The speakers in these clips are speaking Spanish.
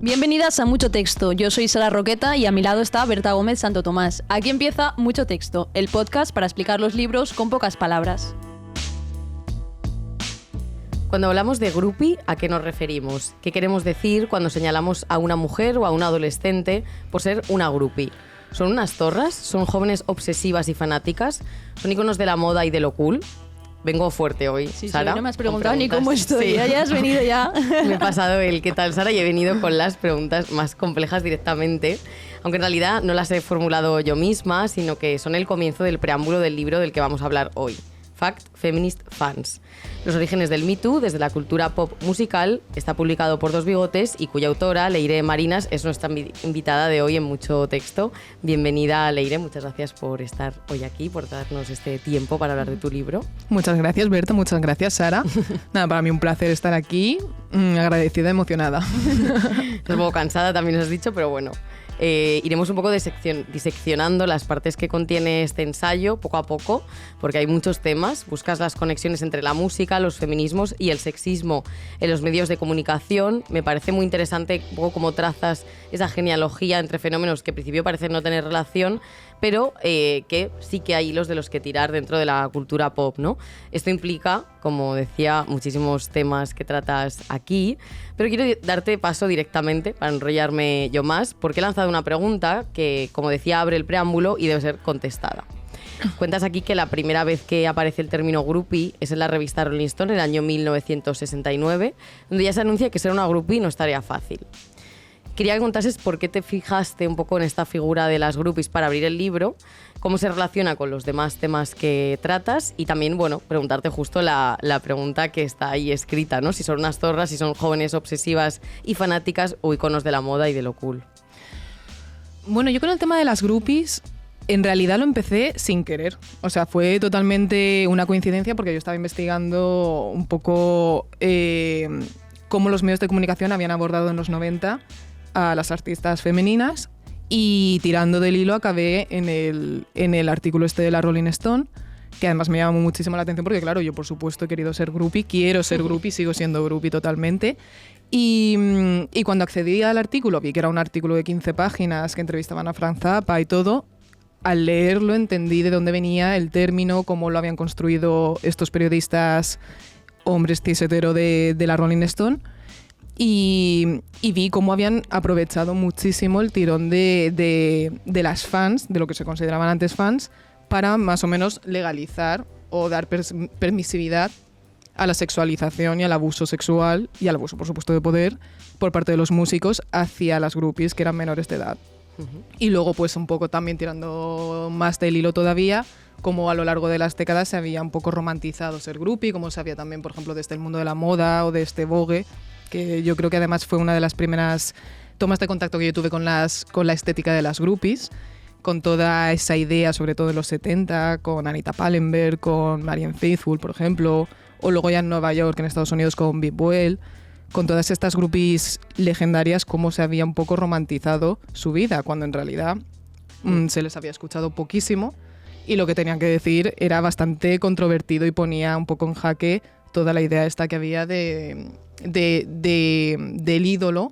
Bienvenidas a Mucho Texto. Yo soy Sara Roqueta y a mi lado está Berta Gómez Santo Tomás. Aquí empieza Mucho Texto, el podcast para explicar los libros con pocas palabras. Cuando hablamos de groupie, ¿a qué nos referimos? ¿Qué queremos decir cuando señalamos a una mujer o a un adolescente por ser una groupie? ¿Son unas zorras? ¿Son jóvenes obsesivas y fanáticas? ¿Son íconos de la moda y de lo cool? Vengo fuerte hoy, Sí, Sara. Sí, no me has preguntado ni cómo estoy. Sí. Ya has venido ya. Me he pasado el ¿qué tal, Sara? Y he venido con las preguntas más complejas directamente. Aunque en realidad no las he formulado yo misma, sino que son el comienzo del preámbulo del libro del que vamos a hablar hoy. Fact Feminist Fans. Los orígenes del Me Too desde la cultura pop musical. Está publicado por Dos Bigotes y cuya autora, Leire Marinas, es nuestra invitada de hoy en Mucho Texto. Bienvenida, Leire. Muchas gracias por estar hoy aquí, por darnos este tiempo para hablar de tu libro. Muchas gracias, Berta. Muchas gracias, Sara. Nada, para mí un placer estar aquí. Agradecida, emocionada. Estás un poco cansada, también has dicho, pero bueno. Iremos un poco diseccionando las partes que contiene este ensayo poco a poco, porque hay muchos temas. Buscas las conexiones entre la música, los feminismos y el sexismo en los medios de comunicación. Me parece muy interesante un poco cómo trazas esa genealogía entre fenómenos que en principio parecen no tener relación, pero que sí que hay hilos de los que tirar dentro de la cultura pop, ¿no? Esto implica, como decía, muchísimos temas que tratas aquí, pero quiero darte paso directamente para enrollarme yo más, porque he lanzado una pregunta que, como decía, abre el preámbulo y debe ser contestada. Cuentas aquí que la primera vez que aparece el término groupie es en la revista Rolling Stone en el año 1969, donde ya se anuncia que ser una groupie no es tarea fácil. Quería que contases por qué te fijaste un poco en esta figura de las groupies para abrir el libro, cómo se relaciona con los demás temas que tratas y también, bueno, preguntarte justo la pregunta que está ahí escrita, ¿no? Si son unas zorras, si son jóvenes obsesivas y fanáticas o iconos de la moda y de lo cool. Bueno, yo con el tema de las groupies, en realidad lo empecé sin querer. O sea, fue totalmente una coincidencia porque yo estaba investigando un poco cómo los medios de comunicación habían abordado en los 90 a las artistas femeninas y tirando del hilo acabé en el artículo este de la Rolling Stone, que además me llamó muchísimo la atención porque claro, yo por supuesto he querido ser groupie, quiero ser groupie, sigo siendo groupie totalmente. Y cuando accedí al artículo, vi que era un artículo de 15 páginas que entrevistaban a Frank Zappa y todo. Al leerlo entendí de dónde venía el término, cómo lo habían construido estos periodistas hombres cis hetero de la Rolling Stone. Y vi cómo habían aprovechado muchísimo el tirón de las fans, de lo que se consideraban antes fans, para más o menos legalizar o dar permisividad a la sexualización y al abuso sexual y al abuso, por supuesto, de poder por parte de los músicos hacia las groupies que eran menores de edad. Uh-huh. Y luego, pues un poco también tirando más del hilo todavía, como a lo largo de las décadas se había un poco romantizado ser groupie, como se había también, por ejemplo, desde el mundo de la moda o de este Vogue, que yo creo que además fue una de las primeras tomas de contacto que yo tuve con la estética de las groupies, con toda esa idea, sobre todo en los 70, con Anita Pallenberg, con Marianne Faithfull, por ejemplo, o luego ya en Nueva York, en Estados Unidos, con Viv Buell, con todas estas groupies legendarias, cómo se había un poco romantizado su vida, cuando en realidad se les había escuchado poquísimo y lo que tenían que decir era bastante controvertido y ponía un poco en jaque toda la idea esta que había del ídolo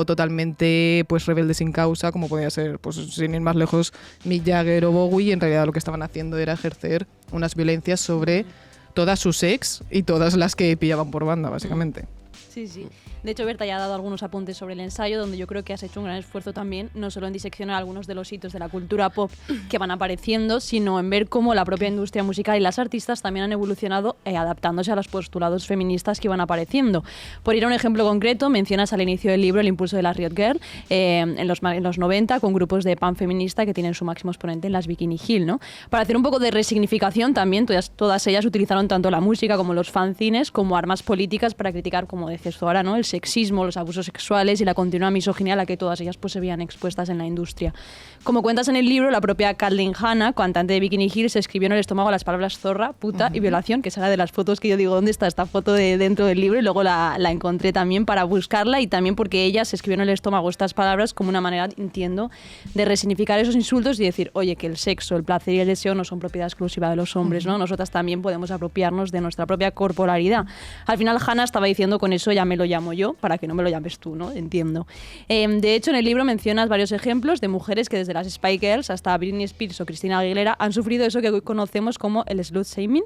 totalmente pues rebelde sin causa, como podía ser, pues sin ir más lejos, Mick Jagger o Bowie, y en realidad lo que estaban haciendo era ejercer unas violencias sobre todas sus ex y todas las que pillaban por banda, básicamente. Sí, sí. De hecho, Berta ya ha dado algunos apuntes sobre el ensayo, donde yo creo que has hecho un gran esfuerzo también, no solo en diseccionar algunos de los hitos de la cultura pop que van apareciendo, sino en ver cómo la propia industria musical y las artistas también han evolucionado adaptándose a los postulados feministas que van apareciendo. Por ir a un ejemplo concreto, mencionas al inicio del libro el impulso de la Riot Girl en los 90, con grupos de pan feminista que tienen su máximo exponente en las Bikini Hill, ¿no? Para hacer un poco de resignificación también, todas ellas utilizaron tanto la música como los fanzines como armas políticas para criticar, como decías tú ahora, ¿no?, el sexismo, los abusos sexuales y la continua misoginia a la que todas ellas pues se veían expuestas en la industria. Como cuentas en el libro, la propia Kathleen Hanna, cantante de Bikini Hill, se escribió en el estómago las palabras zorra, puta y violación, que es una de las fotos que yo digo, ¿dónde está esta foto dentro del libro? Y luego la encontré también para buscarla, y también porque ella se escribió en el estómago estas palabras como una manera, entiendo, de resignificar esos insultos y decir, oye, que el sexo, el placer y el deseo no son propiedad exclusiva de los hombres, ¿no? Nosotras también podemos apropiarnos de nuestra propia corporalidad. Al final, Hanna estaba diciendo con eso eso ya me lo llamo yo, para que no me lo llames tú, ¿no? Entiendo. De hecho, en el libro mencionas varios ejemplos de mujeres que desde las Spice Girls hasta Britney Spears o Christina Aguilera han sufrido eso que hoy conocemos como el slut shaming.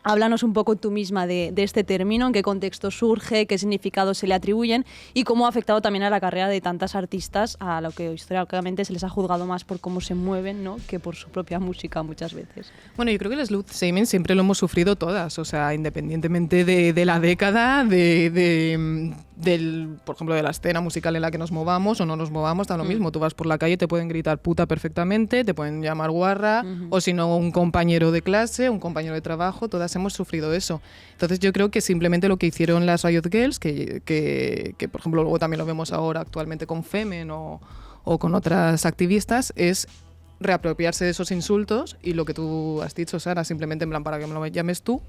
Háblanos un poco tú misma de este término, en qué contexto surge, qué significado se le atribuyen y cómo ha afectado también a la carrera de tantas artistas, a lo que históricamente se les ha juzgado más por cómo se mueven, ¿no?, que por su propia música muchas veces. Bueno, yo creo que el slut shaming siempre lo hemos sufrido todas, o sea, independientemente de la década, por ejemplo, de la escena musical en la que nos movamos o no nos movamos, da lo mismo. Tú vas por la calle, te pueden gritar puta perfectamente, te pueden llamar guarra, o si no, un compañero de clase, un compañero de trabajo, todas hemos sufrido eso. Entonces yo creo que simplemente lo que hicieron las Riot Girls, que por ejemplo luego también lo vemos ahora actualmente con Femen o con otras activistas, es reapropiarse de esos insultos y lo que tú has dicho, Sara, simplemente en plan, para que me lo llames tú,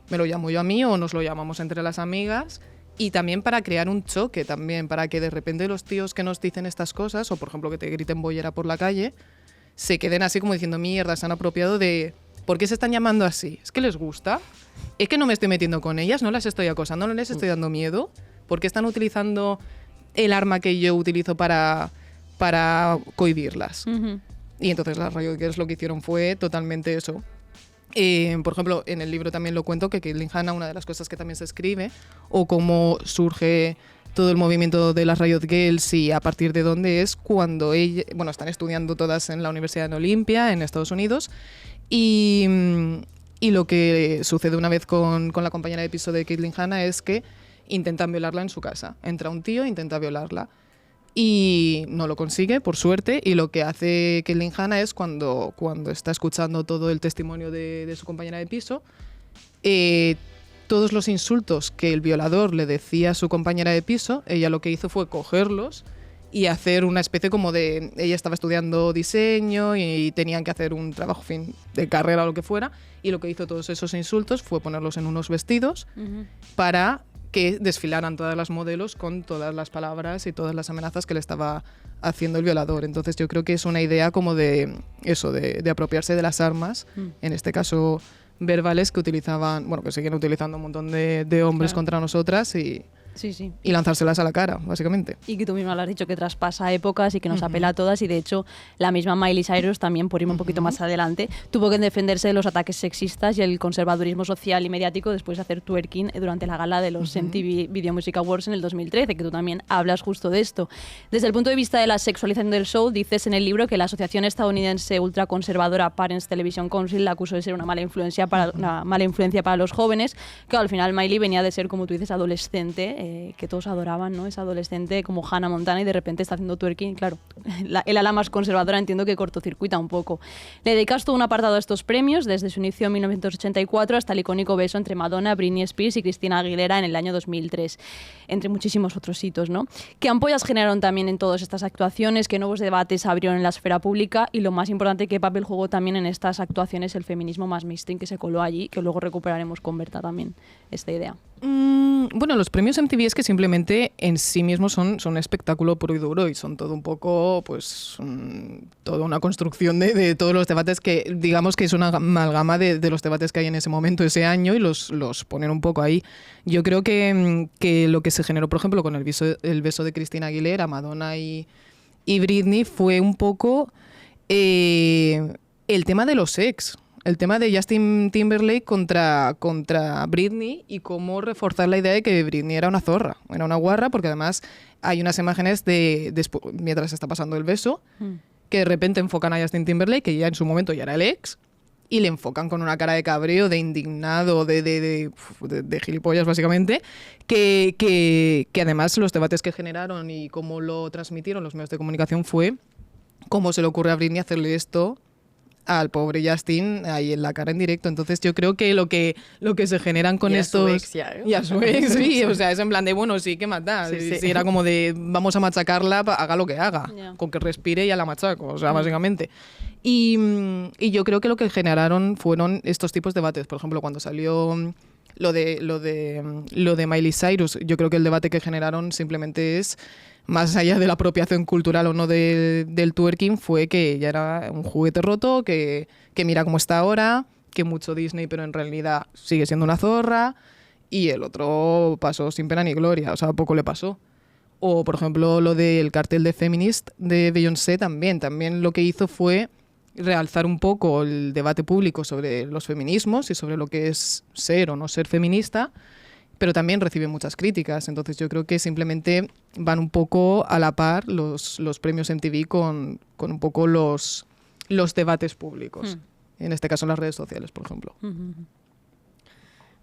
me lo llamo yo a mí o nos lo llamamos entre las amigas, y también para crear un choque también, para que de repente los tíos que nos dicen estas cosas, o por ejemplo que te griten bollera por la calle, se queden así como diciendo mierda, se han apropiado de ¿por qué se están llamando así? ¿Es que les gusta? ¿Es que no me estoy metiendo con ellas? ¿No las estoy acosando? ¿No les estoy dando miedo? ¿Por qué están utilizando el arma que yo utilizo para cohibirlas? Y entonces las Riot Girls lo que hicieron fue totalmente eso. Por ejemplo, en el libro también lo cuento que Caitlyn Hanna, una de las cosas que también se escribe, o cómo surge todo el movimiento de las Riot Girls y a partir de dónde es cuando están estudiando todas en la Universidad de Olympia, en Estados Unidos, y lo que sucede una vez con la compañera de piso de Caitlyn Hanna es que intentan violarla en su casa. Entra un tío e intenta violarla. Y no lo consigue, por suerte, y lo que hace Caitlyn Hanna es cuando está escuchando todo el testimonio de su compañera de piso, todos los insultos que el violador le decía a su compañera de piso, ella lo que hizo fue cogerlos y hacer una especie como de... Ella estaba estudiando diseño y tenían que hacer un trabajo de carrera o lo que fuera, y lo que hizo todos esos insultos fue ponerlos en unos vestidos para que desfilaran todas las modelos con todas las palabras y todas las amenazas que le estaba haciendo el violador. Entonces yo creo que es una idea como de eso, de apropiarse de las armas, en este caso verbales, que utilizaban, que siguen utilizando un montón de hombres contra nosotras y lanzárselas a la cara, básicamente. Y que tú misma lo has dicho, que traspasa épocas y que nos apela a todas, y de hecho la misma Miley Cyrus también, por irme un poquito más adelante, tuvo que defenderse de los ataques sexistas y el conservadurismo social y mediático después de hacer twerking durante la gala de los MTV Video Music Awards en el 2013, que tú también hablas justo de esto. Desde el punto de vista de la sexualización del show, dices en el libro que la asociación estadounidense ultraconservadora Parents Television Council la acusó de ser una mala influencia para los jóvenes, que al final Miley venía de ser, como tú dices, adolescente, que todos adoraban, ¿no? Esa adolescente como Hannah Montana, y de repente está haciendo twerking. Claro, el ala más conservadora entiendo que cortocircuita un poco. Le dedicas todo un apartado a estos premios, desde su inicio en 1984 hasta el icónico beso entre Madonna, Britney Spears y Christina Aguilera en el año 2003, entre muchísimos otros hitos, ¿no? ¿Qué ampollas generaron también en todas estas actuaciones? ¿Qué nuevos debates abrieron en la esfera pública? Y lo más importante, ¿qué papel jugó también en estas actuaciones el feminismo más mainstream que se coló allí, que luego recuperaremos con Berta también esta idea? Bueno, los premios MTV es que simplemente en sí mismos son un espectáculo puro y duro, y son todo un poco, pues, toda una construcción de todos los debates que, digamos que es una amalgama de los debates que hay en ese momento, ese año, y los ponen un poco ahí. Yo creo que lo que se generó, por ejemplo, con el beso de Christina Aguilera, Madonna y Britney, fue un poco el tema de los ex. El tema de Justin Timberlake contra Britney, y cómo reforzar la idea de que Britney era una zorra, era una guarra, porque además hay unas imágenes mientras está pasando el beso, que de repente enfocan a Justin Timberlake, que ya en su momento ya era el ex, y le enfocan con una cara de cabreo, de indignado, de gilipollas básicamente, que además los debates que generaron y cómo lo transmitieron los medios de comunicación fue cómo se le ocurre a Britney hacerle esto al pobre Justin ahí en la cara en directo. Entonces yo creo que lo que se generan con estos... Y a su ex ya, ¿eh? Y a su ex, sí. O sea, es en plan de, bueno, sí, ¿qué más da? Sí. Si era como de, vamos a machacarla, haga lo que haga. Yeah. Con que respire ya la machaco, o sea, básicamente. Y yo creo que lo que generaron fueron estos tipos de debates. Por ejemplo, cuando salió lo de Miley Cyrus, yo creo que el debate que generaron simplemente es, más allá de la apropiación cultural o no del twerking, fue que ella era un juguete roto, que mira cómo está ahora, que mucho Disney, pero en realidad sigue siendo una zorra, y el otro pasó sin pena ni gloria, o sea, poco le pasó. O, por ejemplo, lo del cartel de Feminist de Beyoncé también lo que hizo fue realzar un poco el debate público sobre los feminismos y sobre lo que es ser o no ser feminista, pero también recibe muchas críticas. Entonces yo creo que simplemente van un poco a la par los premios MTV con un poco los debates públicos. En este caso en las redes sociales, por ejemplo.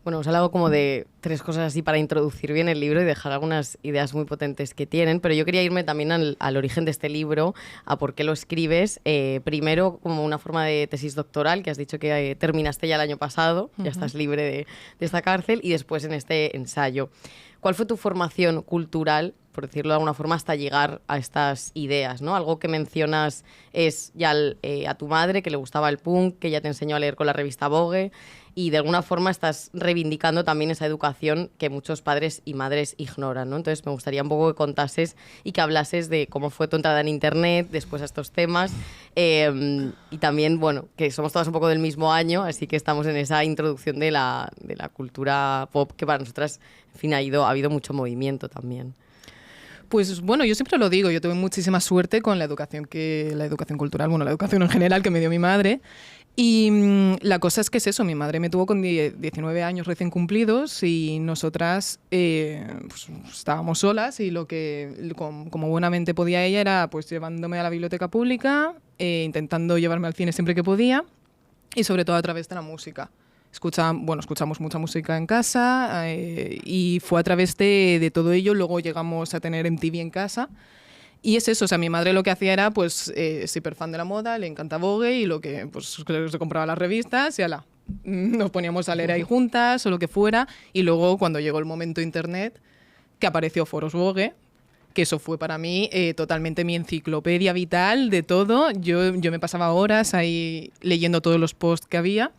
Bueno, os he hablado como de 3 cosas así para introducir bien el libro y dejar algunas ideas muy potentes que tienen, pero yo quería irme también al origen de este libro, a por qué lo escribes. Primero, como una forma de tesis doctoral, que has dicho que terminaste ya el año pasado, ya estás libre de esta cárcel, y después en este ensayo. ¿Cuál fue tu formación cultural, por decirlo de alguna forma, hasta llegar a estas ideas, ¿no? Algo que mencionas es ya a tu madre, que le gustaba el punk, que ya te enseñó a leer con la revista Vogue, y de alguna forma estás reivindicando también esa educación que muchos padres y madres ignoran, ¿no? Entonces me gustaría un poco que contases y que hablases de cómo fue tu entrada en Internet, después a estos temas, y también, bueno, que somos todas un poco del mismo año, así que estamos en esa introducción de la cultura pop, que para nosotras, en fin, ha habido mucho movimiento también. Pues bueno, yo siempre lo digo, yo tuve muchísima suerte con la educación cultural, bueno, la educación en general que me dio mi madre. Y la cosa es que es eso, mi madre me tuvo con 19 años recién cumplidos y nosotras pues, estábamos solas y lo que como buenamente podía ella era pues llevándome a la biblioteca pública, intentando llevarme al cine siempre que podía y sobre todo a través de la música. Escuchamos mucha música en casa y fue a través de todo ello, luego llegamos a tener MTV en casa. Y es eso, o sea, mi madre lo que hacía era, pues, súper fan de la moda, le encanta Vogue y lo que, pues, se compraba las revistas y ala, nos poníamos a leer ahí juntas o lo que fuera. Y luego, cuando llegó el momento Internet, que apareció Foros Vogue, que eso fue para mí totalmente mi enciclopedia vital de todo. Yo me pasaba horas ahí leyendo todos los posts que había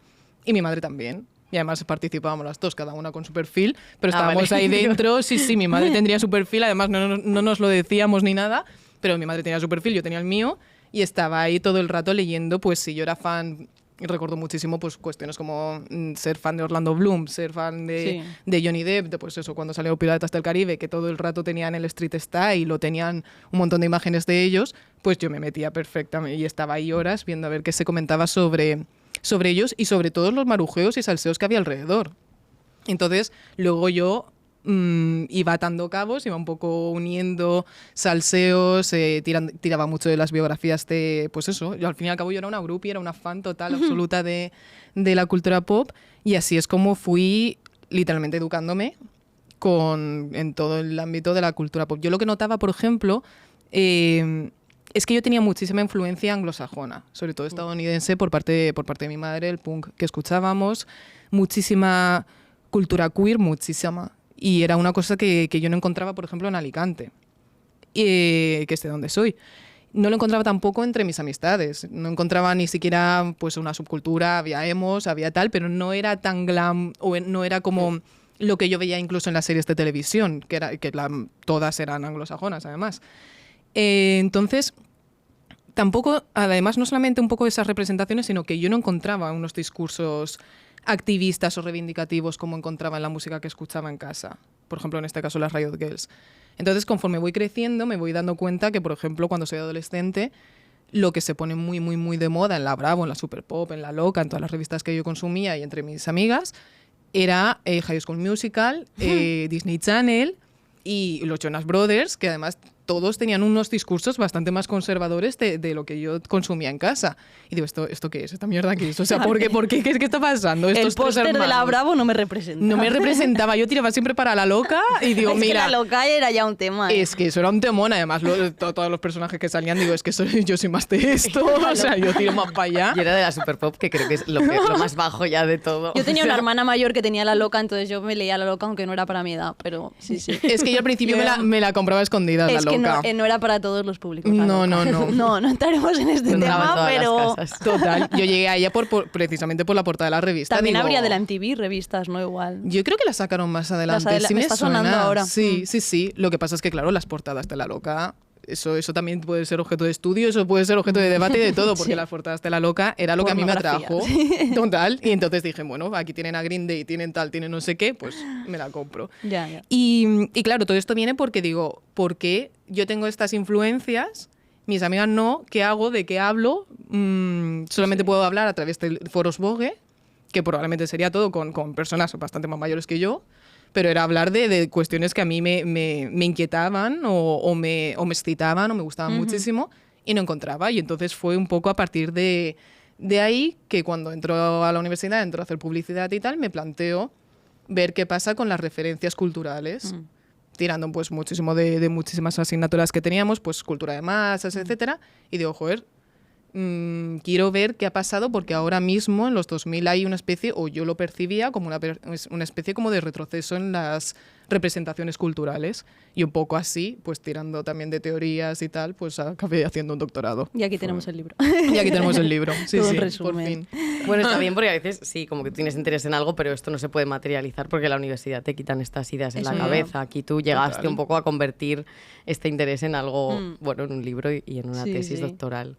y mi madre también. Y además participábamos las dos, cada una con su perfil, pero estábamos vale. ahí dentro. Sí, mi madre tendría su perfil, además no nos lo decíamos ni nada, pero mi madre tenía su perfil, yo tenía el mío, y estaba ahí todo el rato leyendo, pues si yo era fan, recuerdo muchísimo pues cuestiones como ser fan de Orlando Bloom, ser fan de Johnny Depp, pues eso, cuando salió Piratas del Caribe, que todo el rato tenían el Street Style o tenían un montón de imágenes de ellos, pues yo me metía perfectamente y estaba ahí horas viendo a ver qué se comentaba sobre ellos y sobre todos los marujeos y salseos que había alrededor. Entonces, luego yo iba atando cabos, iba un poco uniendo salseos, tiraba mucho de las biografías de, pues eso, yo al fin y al cabo yo era una groupie, era una fan total, absoluta de la cultura pop, y así es como fui literalmente educándome en todo el ámbito de la cultura pop. Yo lo que notaba, por ejemplo, es que yo tenía muchísima influencia anglosajona, sobre todo estadounidense por parte de mi madre, el punk que escuchábamos, muchísima cultura queer, muchísima. Y era una cosa que yo no encontraba, por ejemplo, en Alicante, que es de donde soy. No lo encontraba tampoco entre mis amistades. No encontraba ni siquiera pues, una subcultura, había emos, había tal, pero no era tan glam, o no era como lo que yo veía incluso en las series de televisión, todas eran anglosajonas, además. Entonces, tampoco, además, no solamente un poco esas representaciones, sino que yo no encontraba unos discursos activistas o reivindicativos como encontraba en la música que escuchaba en casa. Por ejemplo, en este caso, las Riot Girls. Entonces, conforme voy creciendo, me voy dando cuenta que, por ejemplo, cuando soy adolescente, lo que se pone muy, muy, muy de moda en la Bravo, en la Super Pop, en la Loca, en todas las revistas que yo consumía y entre mis amigas, era High School Musical, Disney Channel y los Jonas Brothers, que además todos tenían unos discursos bastante más conservadores de lo que yo consumía en casa. Y digo, ¿esto qué es? ¿Esta mierda qué es? O sea, ¿por qué? ¿Qué está pasando? El póster de la Bravo no me representa. No me representaba. Yo tiraba siempre para la Loca y digo, mira... Que la Loca era ya un tema. Es que eso era un temón. Además, todos los personajes que salían, digo, es que yo soy más de esto. O sea, yo tiro más para allá. Yo era de la Super Pop, que creo que es lo más bajo ya de todo. Yo tenía una hermana mayor que tenía la Loca, entonces yo me leía la Loca, aunque no era para mi edad, pero sí. Es que yo al principio me la compraba escondida, la Loca. Es que no era para todos los públicos. No. No entraremos en este tema, pero... Total, yo llegué a ella precisamente por la portada de la revista. También habría de la MTV revistas, ¿no? Igual. Yo creo que la sacaron más adelante. Me está sonando ahora. Sí. Lo que pasa es que, claro, las portadas de la Loca eso también puede ser objeto de estudio, eso puede ser objeto de debate y de todo, porque Sí. las portadas de La Loca era lo que a mí me Pornografía, atrajo. sí. Total. Y entonces dije, bueno, aquí tienen a Green Day, tienen tal, tienen no sé qué, pues me la compro. Ya. Y claro, todo esto viene porque digo, ¿por qué yo tengo estas influencias? Mis amigas no, ¿qué hago? ¿De qué hablo? Solamente puedo hablar a través de foros Vogue, que probablemente sería todo con personas bastante más mayores que yo, pero era hablar de cuestiones que a mí me inquietaban o me excitaban o me gustaban muchísimo y no encontraba. Y entonces fue un poco a partir de ahí que cuando entro a la universidad, entro a hacer publicidad y tal, me planteo ver qué pasa con las referencias culturales. Tirando pues muchísimo de muchísimas asignaturas que teníamos, pues cultura de masas, etcétera, y digo, joder, quiero ver qué ha pasado porque ahora mismo en los 2000 hay una especie, o yo lo percibía como una especie como de retroceso en las representaciones culturales y un poco así, pues tirando también de teorías y tal, pues acabé haciendo un doctorado. Y aquí tenemos el libro. Y aquí tenemos el libro, sí, Todo sí, un por resumen. fin. Bueno, está bien porque a veces sí, como que tienes interés en algo, pero esto no se puede materializar porque en la universidad te quitan estas ideas en Eso la ya. cabeza. Aquí tú llegaste Total. un poco a convertir este interés en algo, bueno, en un libro y en una Sí, tesis sí. doctoral.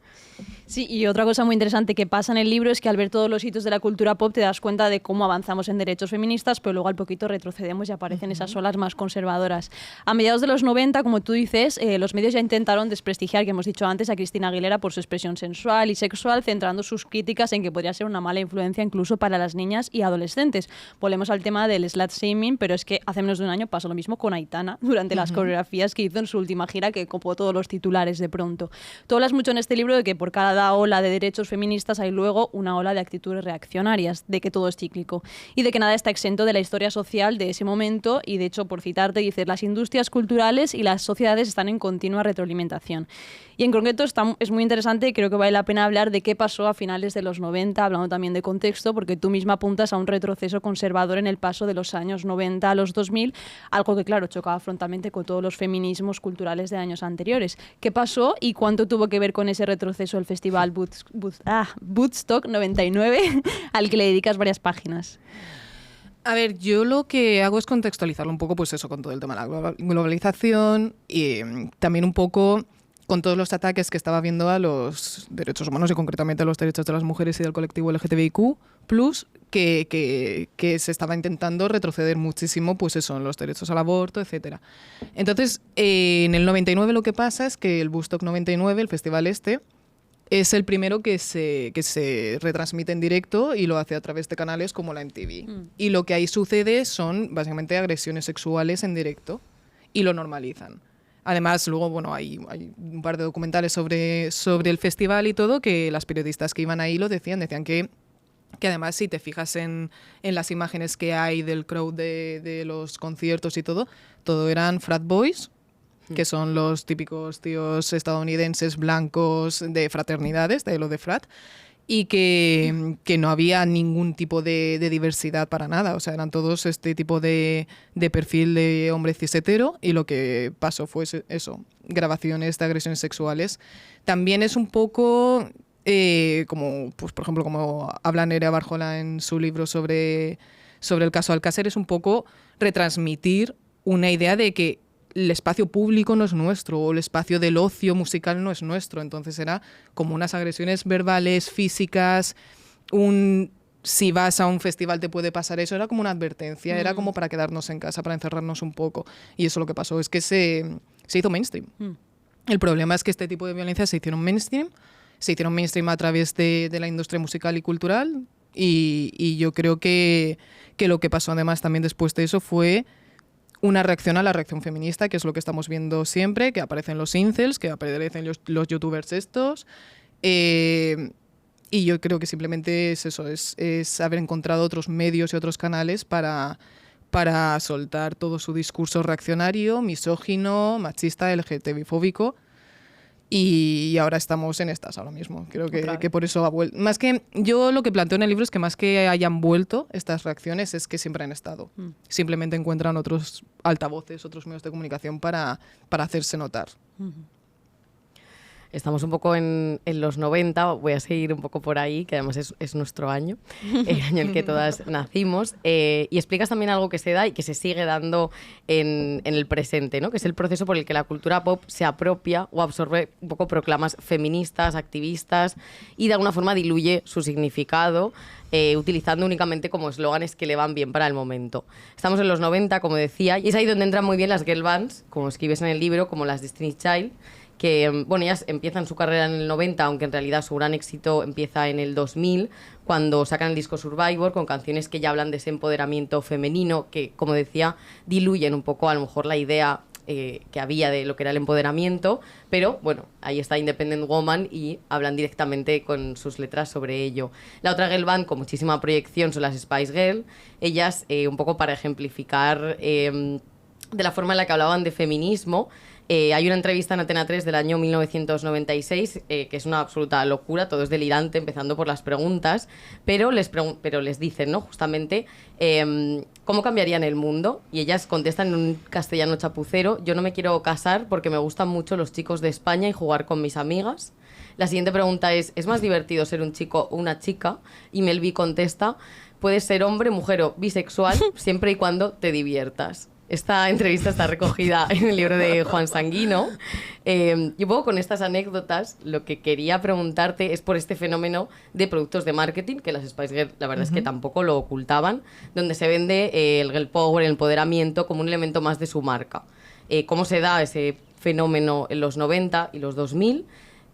Sí, y otra cosa muy interesante que pasa en el libro es que al ver todos los hitos de la cultura pop te das cuenta de cómo avanzamos en derechos feministas, pero luego al poquito retrocedemos y aparecen esas olas más conservadoras. A mediados de los 90, como tú dices, los medios ya intentaron desprestigiar, que hemos dicho antes, a Cristina Aguilera por su expresión sensual y sexual, centrando sus críticas en que podría ser una mala influencia incluso para las niñas y adolescentes. Volvemos al tema del slut shaming, pero es que hace menos de un año pasó lo mismo con Aitana durante las coreografías que hizo en su última gira, que copó todos los titulares de pronto. Tú hablas mucho en este libro de que por cada ola de derechos feministas hay luego una ola de actitudes reaccionarias, de que todo es cíclico y de que nada está exento de la historia social de ese momento y de hecho, por citarte, dices, las industrias culturales y las sociedades están en continua retroalimentación. Y en concreto es muy interesante y creo que vale la pena hablar de qué pasó a finales de los 90, hablando también de contexto, porque tú misma apuntas a un retroceso conservador en el paso de los años 90 a los 2000, algo que, claro, chocaba frontalmente con todos los feminismos culturales de años anteriores. ¿Qué pasó y cuánto tuvo que ver con ese retroceso el festival Woodstock 99, al que le dedicas varias páginas? A ver, yo lo que hago es contextualizarlo un poco, pues eso, con todo el tema de la globalización y también un poco con todos los ataques que estaba habiendo a los derechos humanos y concretamente a los derechos de las mujeres y del colectivo LGTBIQ+, que se estaba intentando retroceder muchísimo, pues eso, en los derechos al aborto, etcétera. Entonces, en el 99 lo que pasa es que el Woodstock 99, el festival este, es el primero que se retransmite en directo y lo hace a través de canales como la MTV. Y lo que ahí sucede son básicamente agresiones sexuales en directo y lo normalizan. Además, luego, bueno, hay un par de documentales sobre el festival y todo que las periodistas que iban ahí lo decían que además si te fijas en las imágenes que hay del crowd de los conciertos y todo eran frat boys, que son los típicos tíos estadounidenses blancos de fraternidades, de lo de frat, y que no había ningún tipo de diversidad para nada. O sea, eran todos este tipo de perfil de hombre cis hetero y lo que pasó fue eso, grabaciones de agresiones sexuales. También es un poco como, pues, por ejemplo, como habla Nerea Barjola en su libro sobre el caso Alcácer, es un poco retransmitir una idea de que el espacio público no es nuestro o el espacio del ocio musical no es nuestro. Entonces era como unas agresiones verbales, físicas, si vas a un festival te puede pasar eso, era como una advertencia, era como para quedarnos en casa, para encerrarnos un poco. Y eso lo que pasó es que se hizo mainstream. El problema es que este tipo de violencias se hicieron mainstream a través de la industria musical y cultural y yo creo que lo que pasó además también después de eso fue una reacción a la reacción feminista, que es lo que estamos viendo siempre, que aparecen los incels, que aparecen los youtubers estos. Y yo creo que simplemente es eso, es haber encontrado otros medios y otros canales para soltar todo su discurso reaccionario, misógino, machista, LGTBI-fóbico. Y ahora estamos en estas ahora mismo. Creo que por eso ha vuelto. Más que yo lo que planteo en el libro es que más que hayan vuelto estas reacciones es que siempre han estado. Simplemente encuentran otros altavoces, otros medios de comunicación para hacerse notar. estamos un poco en los 90, voy a seguir un poco por ahí, que además es nuestro año, el año en el que todas nacimos, y explicas también algo que se da y que se sigue dando en el presente, ¿no? Que es el proceso por el que la cultura pop se apropia o absorbe un poco proclamas feministas, activistas, y de alguna forma diluye su significado, utilizando únicamente como eslóganes que le van bien para el momento. Estamos en los 90, como decía, y es ahí donde entran muy bien las girl bands, como escribes en el libro, como las Destiny's Child, que, bueno, ellas empiezan su carrera en el 90, aunque en realidad su gran éxito empieza en el 2000, cuando sacan el disco Survivor, con canciones que ya hablan de ese empoderamiento femenino, que, como decía, diluyen un poco a lo mejor la idea que había de lo que era el empoderamiento, pero bueno, ahí está Independent Woman y hablan directamente con sus letras sobre ello. La otra girl band con muchísima proyección son las Spice Girls, ellas un poco para ejemplificar de la forma en la que hablaban de feminismo. Hay una entrevista en Antena 3 del año 1996 que es una absoluta locura, todo es delirante, empezando por las preguntas, pero les dicen, ¿no? Justamente, ¿cómo cambiarían el mundo? Y ellas contestan en un castellano chapucero: yo no me quiero casar porque me gustan mucho los chicos de España y jugar con mis amigas. La siguiente pregunta ¿es más divertido ser un chico o una chica? Y Mel B contesta: puedes ser hombre, mujer o bisexual siempre y cuando te diviertas. Esta entrevista está recogida en el libro de Juan Sanguino. Y un poco con estas anécdotas, lo que quería preguntarte es por este fenómeno de productos de marketing, que las Spice Girls, la verdad es que tampoco lo ocultaban, donde se vende el girl power, el empoderamiento, como un elemento más de su marca. ¿Cómo se da ese fenómeno en los 90 y los 2000?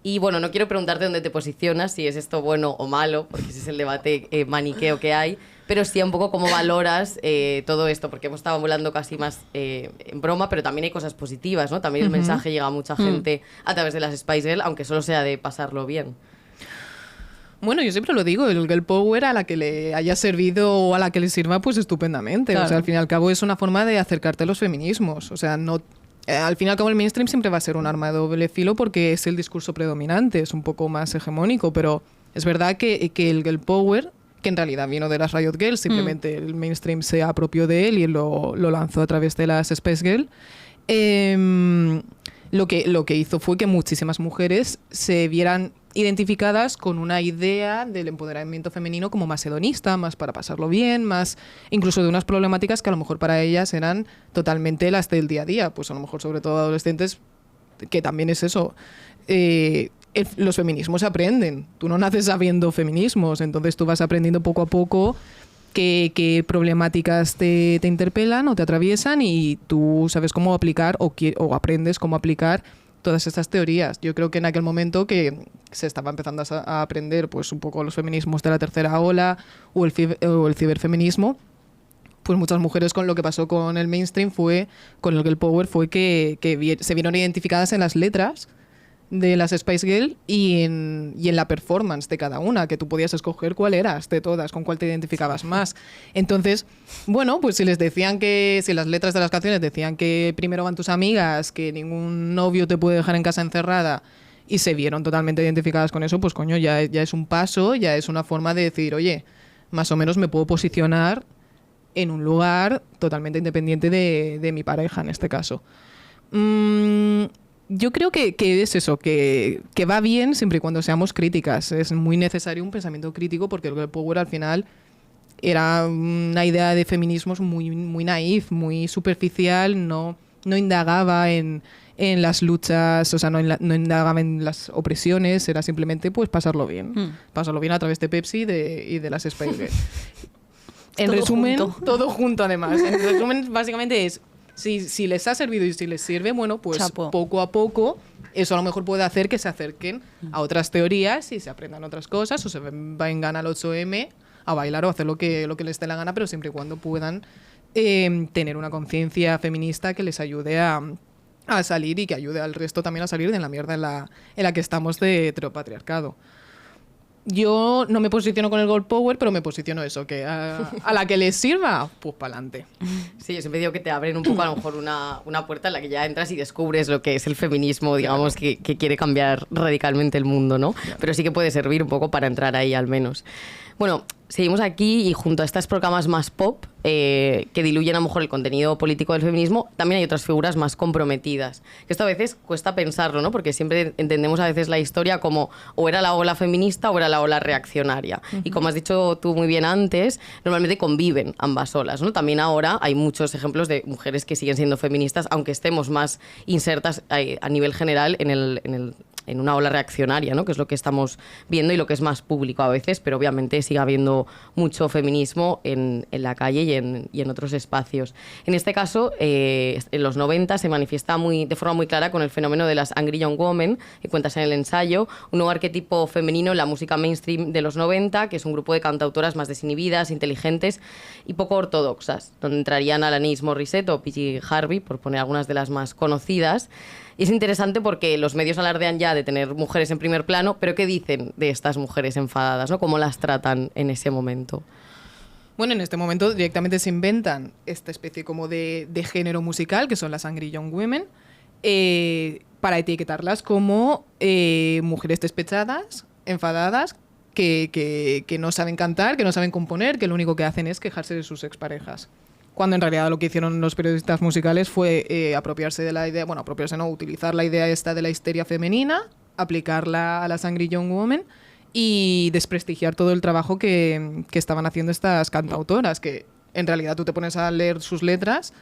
Y bueno, no quiero preguntarte dónde te posicionas, si es esto bueno o malo, porque ese es el debate maniqueo que hay, pero sí un poco cómo valoras todo esto, porque hemos estado hablando casi más en broma, pero también hay cosas positivas, ¿no? También el mensaje llega a mucha gente a través de las Spice Girls, aunque solo sea de pasarlo bien. Bueno, yo siempre lo digo, el girl power a la que le haya servido o a la que le sirva, pues estupendamente. Claro. O sea, al fin y al cabo es una forma de acercarte a los feminismos. O sea, no... al fin y al cabo el mainstream siempre va a ser un arma de doble filo porque es el discurso predominante, es un poco más hegemónico, pero es verdad que el girl power, que en realidad vino de las Riot Girls, simplemente el mainstream se apropió de él y lo lanzó a través de las Spice Girls, lo que hizo fue que muchísimas mujeres se vieran identificadas con una idea del empoderamiento femenino como más hedonista, más para pasarlo bien, más incluso de unas problemáticas que a lo mejor para ellas eran totalmente las del día a día, pues a lo mejor sobre todo adolescentes, que también es eso. Los feminismos se aprenden, tú no naces sabiendo feminismos, entonces tú vas aprendiendo poco a poco qué problemáticas te interpelan o te atraviesan y tú sabes cómo aplicar o aprendes cómo aplicar todas estas teorías. Yo creo que en aquel momento que se estaba empezando a aprender pues un poco los feminismos de la tercera ola o el ciberfeminismo, pues muchas mujeres con lo que pasó con el mainstream con el girl power fue que se vieron identificadas en las letras de las Spice Girls y en la performance de cada una, que tú podías escoger cuál eras de todas, con cuál te identificabas más. Entonces, bueno, pues si las letras de las canciones decían que primero van tus amigas, que ningún novio te puede dejar en casa encerrada, y se vieron totalmente identificadas con eso, pues coño, ya es un paso, ya es una forma de decir, oye, más o menos me puedo posicionar en un lugar totalmente independiente de mi pareja, en este caso. Yo creo que es eso, que va bien siempre y cuando seamos críticas. Es muy necesario un pensamiento crítico porque el girl power al final era una idea de feminismos muy, muy naif, muy superficial, no indagaba en las luchas, o sea, no indagaba en las opresiones, era simplemente pues pasarlo bien. Pasarlo bien a través de Pepsi y de las Spice Girls. En resumen, todo junto además. En resumen, básicamente es... Si les ha servido y si les sirve, bueno, pues Chapo. Poco a poco eso a lo mejor puede hacer que se acerquen a otras teorías y se aprendan otras cosas o se vengan al 8M a bailar o hacer lo que les dé la gana, pero siempre y cuando puedan tener una conciencia feminista que les ayude a salir y que ayude al resto también a salir de la mierda en la que estamos de heteropatriarcado. Yo no me posiciono con el girl power, pero me posiciono eso, que a la que les sirva, pues para adelante. Sí, yo siempre digo que te abren un poco a lo mejor una puerta en la que ya entras y descubres lo que es el feminismo, digamos, que quiere cambiar radicalmente el mundo, ¿no? Claro. Pero sí que puede servir un poco para entrar ahí al menos. Bueno, seguimos aquí y junto a estas programas más pop, que diluyen a lo mejor el contenido político del feminismo, también hay otras figuras más comprometidas. Que esto a veces cuesta pensarlo, ¿no? Porque siempre entendemos a veces la historia como o era la ola feminista o era la ola reaccionaria. Y como has dicho tú muy bien antes, normalmente conviven ambas olas, ¿no? También ahora hay muchos ejemplos de mujeres que siguen siendo feministas, aunque estemos más insertas a nivel general en una ola reaccionaria, ¿no? Que es lo que estamos viendo y lo que es más público a veces, pero obviamente sigue habiendo mucho feminismo en la calle y en otros espacios. En este caso, en los 90 se manifiesta de forma muy clara con el fenómeno de las Angry Young Women, que cuentas en el ensayo, un nuevo arquetipo femenino en la música mainstream de los 90, que es un grupo de cantautoras más desinhibidas, inteligentes y poco ortodoxas, donde entrarían Alanis Morissette o PG Harvey, por poner algunas de las más conocidas. Y es interesante porque los medios alardean ya de tener mujeres en primer plano, pero ¿qué dicen de estas mujeres enfadadas, ¿no? ¿Cómo las tratan en ese momento? Bueno, en este momento directamente se inventan esta especie como de género musical, que son las Angry Young Women, para etiquetarlas como mujeres despechadas, enfadadas, que no saben cantar, que no saben componer, que lo único que hacen es quejarse de sus exparejas. Cuando en realidad lo que hicieron los periodistas musicales fue apropiarse de la idea, bueno, apropiarse no, utilizar la idea esta de la histeria femenina, aplicarla a las Angry Young Women y desprestigiar todo el trabajo que estaban haciendo estas cantautoras, que en realidad tú te pones a leer sus letras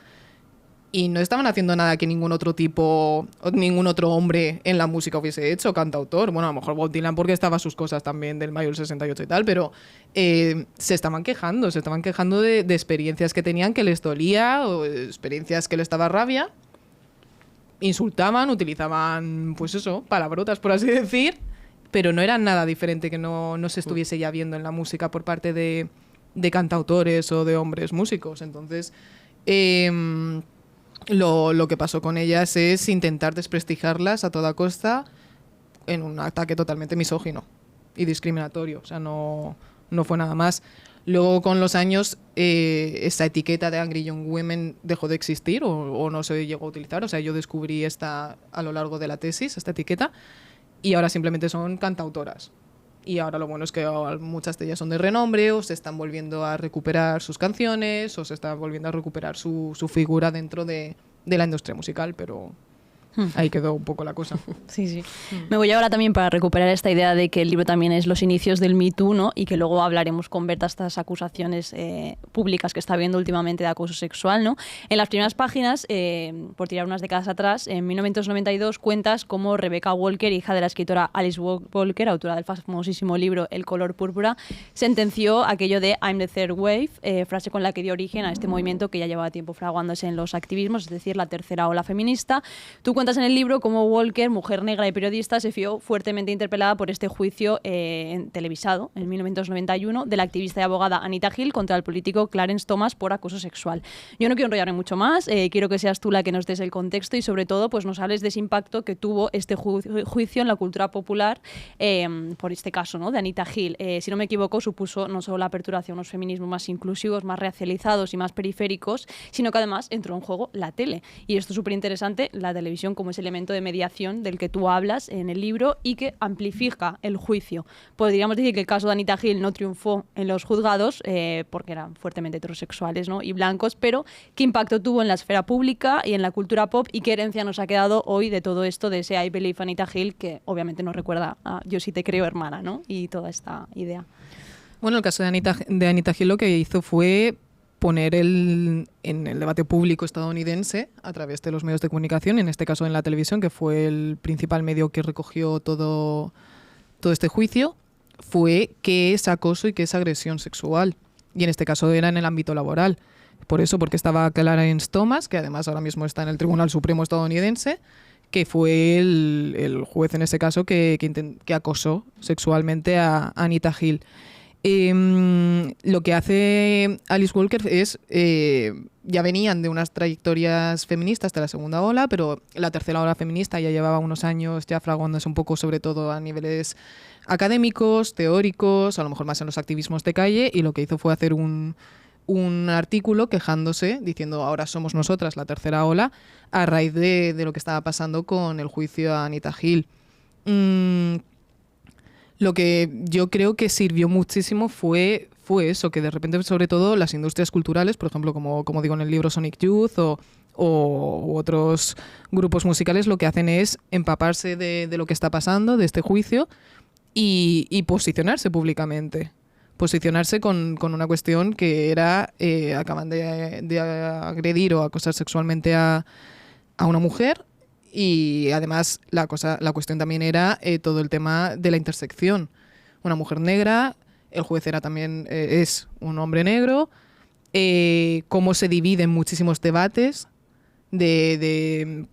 y no estaban haciendo nada que ningún otro tipo, o ningún otro hombre en la música hubiese hecho, cantautor. Bueno, a lo mejor Bob Dylan porque estaba sus cosas también del mayo del 68 y tal, pero se estaban quejando de experiencias que tenían que les dolía, o experiencias que les daba rabia. Insultaban, utilizaban, pues eso, palabrotas, por así decir, pero no era nada diferente que no se estuviese ya viendo en la música por parte de cantautores o de hombres músicos. Entonces, lo que pasó con ellas es intentar desprestigiarlas a toda costa en un ataque totalmente misógino y discriminatorio. O sea, no fue nada más. Luego, con los años, esa etiqueta de Angry Young Women dejó de existir o no se llegó a utilizar. O sea, yo descubrí esta a lo largo de la tesis, esta etiqueta, y ahora simplemente son cantautoras. Y ahora lo bueno es que muchas de ellas son de renombre, o se están volviendo a recuperar sus canciones, o se está volviendo a recuperar su figura dentro de la industria musical, pero ahí quedó un poco la cosa. Sí, sí. Me voy ahora también para recuperar esta idea de que el libro también es los inicios del Me Too, ¿no? Y que luego hablaremos con Berta estas acusaciones públicas que está habiendo últimamente de acoso sexual, ¿no? En las primeras páginas, por tirar unas décadas atrás, en 1992 cuentas cómo Rebecca Walker, hija de la escritora Alice Walker, autora del famosísimo libro El color púrpura, sentenció aquello de I'm the third wave, frase con la que dio origen a este movimiento que ya llevaba tiempo fraguándose en los activismos, es decir, la tercera ola feminista. Tú cuentas en el libro cómo Walker, mujer negra y periodista, se vio fuertemente interpelada por este juicio televisado en 1991 de la activista y abogada Anita Hill contra el político Clarence Thomas por acoso sexual. Yo no quiero enrollarme mucho más, quiero que seas tú la que nos des el contexto y sobre todo pues nos hables de ese impacto que tuvo este juicio en la cultura popular por este caso, ¿no? De Anita Hill. Si no me equivoco, supuso no solo la apertura hacia unos feminismos más inclusivos, más racializados y más periféricos, sino que además entró en juego la tele. Y esto es súper interesante, la televisión como ese elemento de mediación del que tú hablas en el libro y que amplifica el juicio. Podríamos decir que el caso de Anita Hill no triunfó en los juzgados porque eran fuertemente heterosexuales, ¿no? Y blancos, pero ¿qué impacto tuvo en la esfera pública y en la cultura pop y qué herencia nos ha quedado hoy de todo esto de ese I Believe Anita Hill, que obviamente nos recuerda a Yo sí te creo, hermana, ¿no? Y toda esta idea. Bueno, el caso de Anita Hill lo que hizo fue poner en el debate público estadounidense a través de los medios de comunicación, en este caso en la televisión, que fue el principal medio que recogió todo este juicio, fue qué es acoso y qué es agresión sexual. Y en este caso era en el ámbito laboral. Por eso, porque estaba Clarence Thomas, que además ahora mismo está en el Tribunal Supremo estadounidense, que fue el juez en ese caso que acosó sexualmente a Anita Hill. Lo que hace Alice Walker es, ya venían de unas trayectorias feministas de la segunda ola, pero la tercera ola feminista ya llevaba unos años ya fraguándose un poco, sobre todo a niveles académicos, teóricos, a lo mejor más en los activismos de calle, y lo que hizo fue hacer un artículo quejándose, diciendo ahora somos nosotras la tercera ola, a raíz de lo que estaba pasando con el juicio a Anita Hill. Lo que yo creo que sirvió muchísimo fue eso, que de repente, sobre todo las industrias culturales, por ejemplo, como digo en el libro Sonic Youth o otros grupos musicales, lo que hacen es empaparse de lo que está pasando, de este juicio, y posicionarse públicamente. Posicionarse con una cuestión que era, acaban de agredir o acosar sexualmente a una mujer, y además la cuestión también era todo el tema de la intersección. Una mujer negra, el juez era también es un hombre negro, cómo se dividen muchísimos debates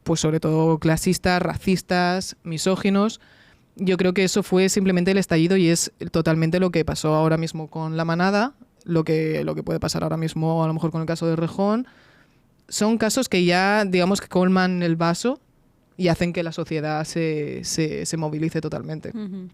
pues sobre todo clasistas, racistas, misóginos. Yo creo que eso fue simplemente el estallido y es totalmente lo que pasó ahora mismo con La Manada, lo que puede pasar ahora mismo a lo mejor con el caso de Rejón. Son casos que ya, digamos, que colman el vaso y hacen que la sociedad se movilice totalmente. Ujú.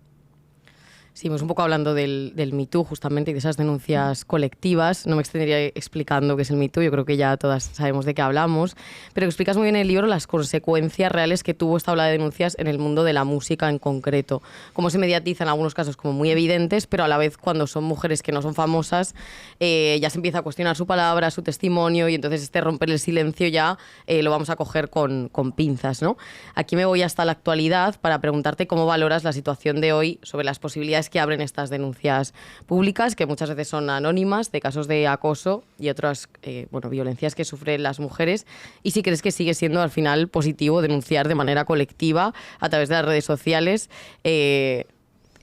Seguimos un poco hablando del Me Too, justamente, y de esas denuncias colectivas. No me extendería explicando qué es el Me Too, yo creo que ya todas sabemos de qué hablamos, pero explicas muy bien en el libro las consecuencias reales que tuvo esta ola de denuncias en el mundo de la música en concreto. Cómo se mediatizan en algunos casos como muy evidentes, pero a la vez cuando son mujeres que no son famosas, ya se empieza a cuestionar su palabra, su testimonio, y entonces este romper el silencio ya lo vamos a coger con pinzas, ¿no? Aquí me voy hasta la actualidad para preguntarte cómo valoras la situación de hoy sobre las posibilidades que abren estas denuncias públicas, que muchas veces son anónimas, de casos de acoso y otras violencias que sufren las mujeres, y si crees que sigue siendo al final positivo denunciar de manera colectiva a través de las redes sociales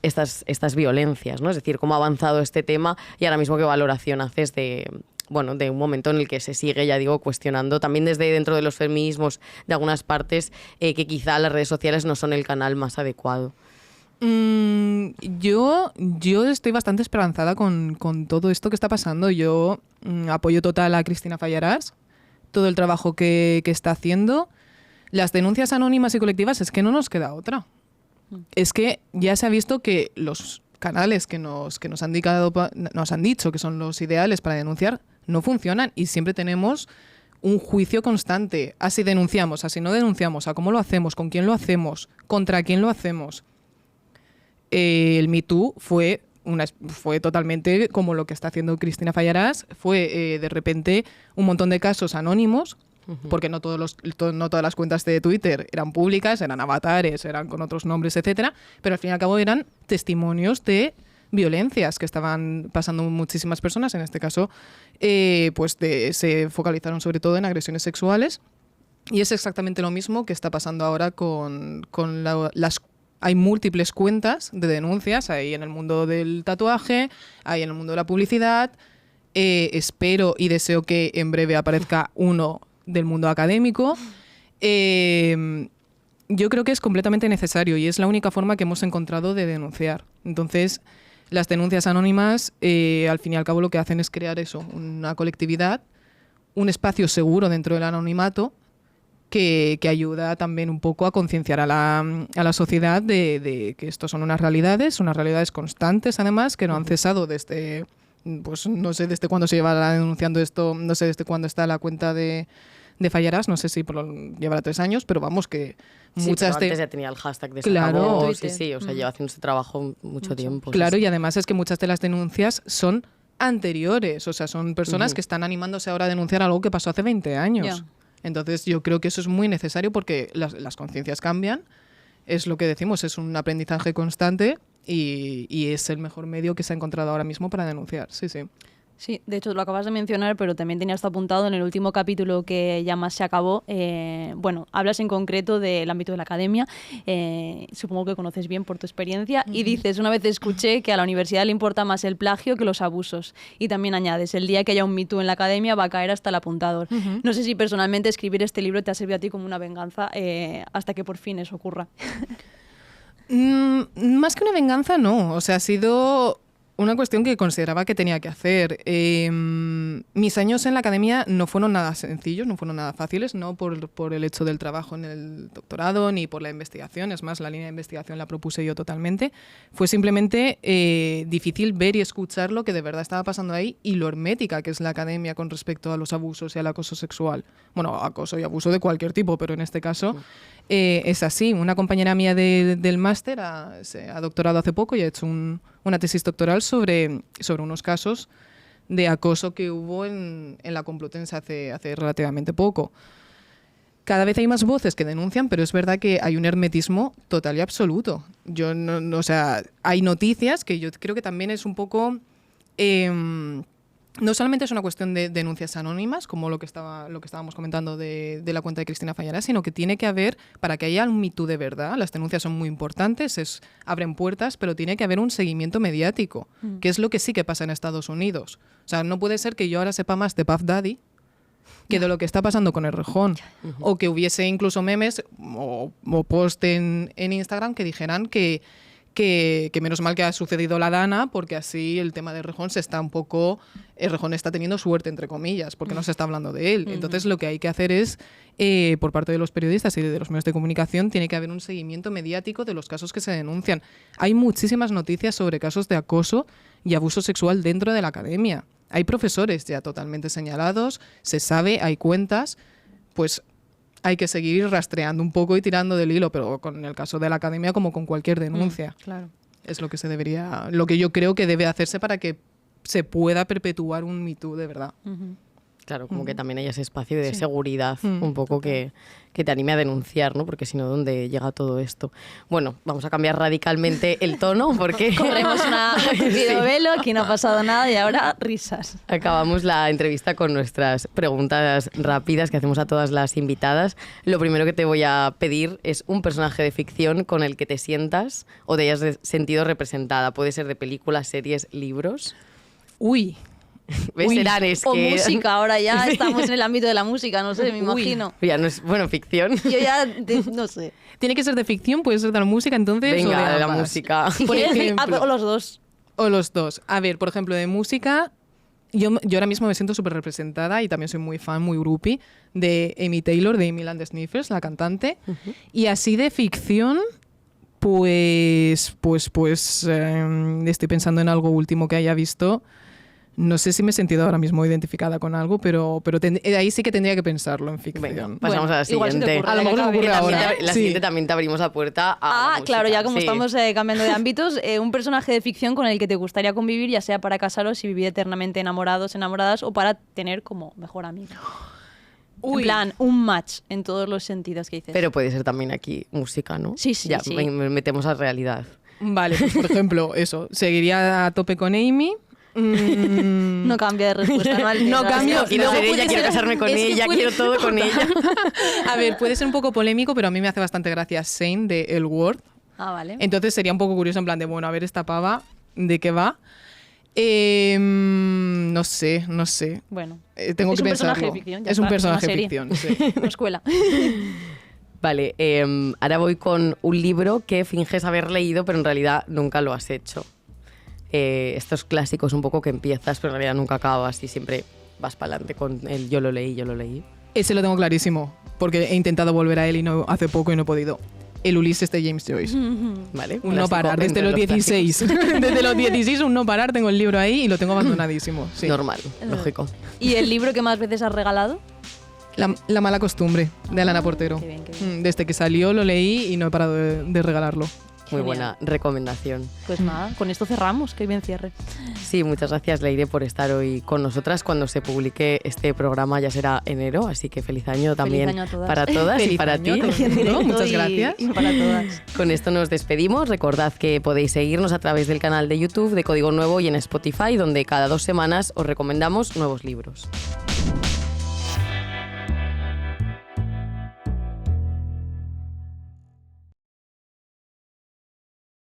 estas violencias, ¿no? Es decir, cómo ha avanzado este tema y ahora mismo qué valoración haces de un momento en el que se sigue, ya digo, cuestionando también desde dentro de los feminismos de algunas partes que quizá las redes sociales no son el canal más adecuado. Yo estoy bastante esperanzada con todo esto que está pasando. Yo apoyo total a Cristina Fallarás, todo el trabajo que está haciendo. Las denuncias anónimas y colectivas es que no nos queda otra. Es que ya se ha visto que los canales que nos han dicho que son los ideales para denunciar no funcionan y siempre tenemos un juicio constante. Así denunciamos, así no denunciamos, a cómo lo hacemos, con quién lo hacemos, contra quién lo hacemos. El Me Too fue totalmente como lo que está haciendo Cristina Fallarás. Fue de repente un montón de casos anónimos, porque no todas las cuentas de Twitter eran públicas, eran avatares, eran con otros nombres, etcétera, pero al fin y al cabo eran testimonios de violencias que estaban pasando muchísimas personas. En este caso, se focalizaron sobre todo en agresiones sexuales, y es exactamente lo mismo que está pasando ahora con las. Hay múltiples cuentas de denuncias, hay en el mundo del tatuaje, hay en el mundo de la publicidad. Espero y deseo que en breve aparezca uno del mundo académico. Yo creo que es completamente necesario y es la única forma que hemos encontrado de denunciar. Entonces, las denuncias anónimas, al fin y al cabo, lo que hacen es crear eso, una colectividad, un espacio seguro dentro del anonimato, que ayuda también un poco a concienciar a la sociedad de que estos son unas realidades constantes, además, que no han cesado desde, pues no sé desde cuándo se lleva denunciando esto, no sé desde cuándo está la cuenta de Fallarás, no sé si llevará 3 años, pero vamos, que muchas pero antes ya tenía el hashtag de claro, sí, o sea, lleva haciendo este trabajo mucho tiempo. Claro, sí. Y además es que muchas de las denuncias son anteriores, o sea, son personas que están animándose ahora a denunciar algo que pasó hace 20 años. Yeah. Entonces yo creo que eso es muy necesario porque las conciencias cambian, es lo que decimos, es un aprendizaje constante y es el mejor medio que se ha encontrado ahora mismo para denunciar, sí. Sí, de hecho lo acabas de mencionar, pero también tenía esto apuntado en el último capítulo que ya más se acabó. Hablas en concreto del ámbito de la academia, supongo que conoces bien por tu experiencia, y dices, una vez escuché que a la universidad le importa más el plagio que los abusos. Y también añades, el día que haya un Me Too en la academia va a caer hasta el apuntador. No sé si personalmente escribir este libro te ha servido a ti como una venganza hasta que por fin eso ocurra. Más que una venganza, no. O sea, ha sido una cuestión que consideraba que tenía que hacer. Mis años en la academia no fueron nada sencillos, no fueron nada fáciles, no por el hecho del trabajo en el doctorado ni por la investigación. Es más, la línea de investigación la propuse yo totalmente. Fue simplemente difícil ver y escuchar lo que de verdad estaba pasando ahí y lo hermética que es la academia con respecto a los abusos y al acoso sexual. Bueno, acoso y abuso de cualquier tipo, pero en este caso es así. Una compañera mía del máster se ha doctorado hace poco y ha hecho una tesis doctoral sobre unos casos de acoso que hubo en la Complutense hace relativamente poco. Cada vez hay más voces que denuncian, pero es verdad que hay un hermetismo total y absoluto. O sea, hay noticias que yo creo que también es un poco... no solamente es una cuestión de denuncias anónimas, como lo que estábamos comentando de la cuenta de Cristina Fallarás, sino que tiene que haber, para que haya un Me Too de verdad, las denuncias son muy importantes, abren puertas, pero tiene que haber un seguimiento mediático, que es lo que sí que pasa en Estados Unidos. O sea, no puede ser que yo ahora sepa más de Puff Daddy que de lo que está pasando con Errejón, o que hubiese incluso memes o post en Instagram que dijeran que menos mal que ha sucedido la Dana, porque así el tema de Errejón Errejón está teniendo suerte, entre comillas, porque no se está hablando de él. Entonces lo que hay que hacer es, por parte de los periodistas y de los medios de comunicación, tiene que haber un seguimiento mediático de los casos que se denuncian. Hay muchísimas noticias sobre casos de acoso y abuso sexual dentro de la academia. Hay profesores ya totalmente señalados, se sabe, hay cuentas, pues... hay que seguir rastreando un poco y tirando del hilo, pero con el caso de la academia como con cualquier denuncia. Claro. Es lo que yo creo que debe hacerse para que se pueda perpetuar un Me Too de verdad. Claro, como que también hay ese espacio de seguridad un poco que te anime a denunciar, ¿no? Porque si no, ¿dónde llega todo esto? Bueno, vamos a cambiar radicalmente el tono porque... Corremos un tupido velo, aquí no ha pasado nada y ahora risas. Acabamos la entrevista con nuestras preguntas rápidas que hacemos a todas las invitadas. Lo primero que te voy a pedir es un personaje de ficción con el que te sientas o te hayas sentido representada. Puede ser de películas, series, libros. Uy... ¿Ves? Eranes o que... música, ahora ya estamos en el ámbito de la música, no sé, me imagino. Ya no es, bueno, ficción. Yo ya, no sé. Tiene que ser de ficción, puede ser de la música, entonces. Venga, o de la música. Por ejemplo, o los dos. O los dos. A ver, por ejemplo, de música, yo ahora mismo me siento súper representada y también soy muy fan, muy groupie de Amy Taylor, de Amy and the Sniffers, la cantante. Y así de ficción... Pues estoy pensando en algo último que haya visto. No sé si me he sentido ahora mismo identificada con algo, pero ahí sí que tendría que pensarlo en ficción. Venga, pasamos a la siguiente. A lo mejor me ocurre ahora. La siguiente también te abrimos la puerta a la claro, música. ya como estamos cambiando de ámbitos, un personaje de ficción con el que te gustaría convivir, ya sea para casaros y vivir eternamente enamorados, enamoradas, o para tener como mejor amigo. En plan, un match en todos los sentidos que dices. Pero puede ser también aquí música, ¿no? Sí. Ya, metemos a realidad. Vale, pues por ejemplo, eso. Seguiría a tope con Amy. No cambia de respuesta, no altera. No cambio. Quiero ser ella, quiero casarme con ella, quiero todo con ella. A ver, puede ser un poco polémico, pero a mí me hace bastante gracia Shane de El Word. Ah, vale. Entonces sería un poco curioso en plan de, bueno, a ver esta pava, ¿de qué va? No sé. Bueno, tengo es que un pensarlo. personaje de ficción. Ya es un está, personaje una de serie. ficción, sí. Una escuela. Vale, ahora voy con un libro que finges haber leído, pero en realidad nunca lo has hecho. Estos clásicos un poco que empiezas, pero en realidad nunca acabas y siempre vas para adelante con el yo lo leí. Ese lo tengo clarísimo, porque he intentado volver a él hace poco y no he podido. El Ulises de James Joyce. Vale, Un no parar, desde los 16. Desde los 16 un no parar, tengo el libro ahí y lo tengo abandonadísimo. Sí. Normal, lógico. ¿Y el libro que más veces has regalado? La mala costumbre, de Alana Portero. Qué bien. Desde que salió lo leí y no he parado de regalarlo. Muy Genial. buena recomendación. Pues nada, con esto cerramos, que bien cierre. Sí, muchas gracias Leire por estar hoy con nosotras. Cuando se publique este programa ya será enero, así que feliz año también año a todas. para todas y Feliz para año ti. a todo el mundo. Muchas Y- gracias. y para todas. Con esto nos despedimos. Recordad que podéis seguirnos a través del canal de YouTube de Código Nuevo y en Spotify, donde cada 2 semanas os recomendamos nuevos libros.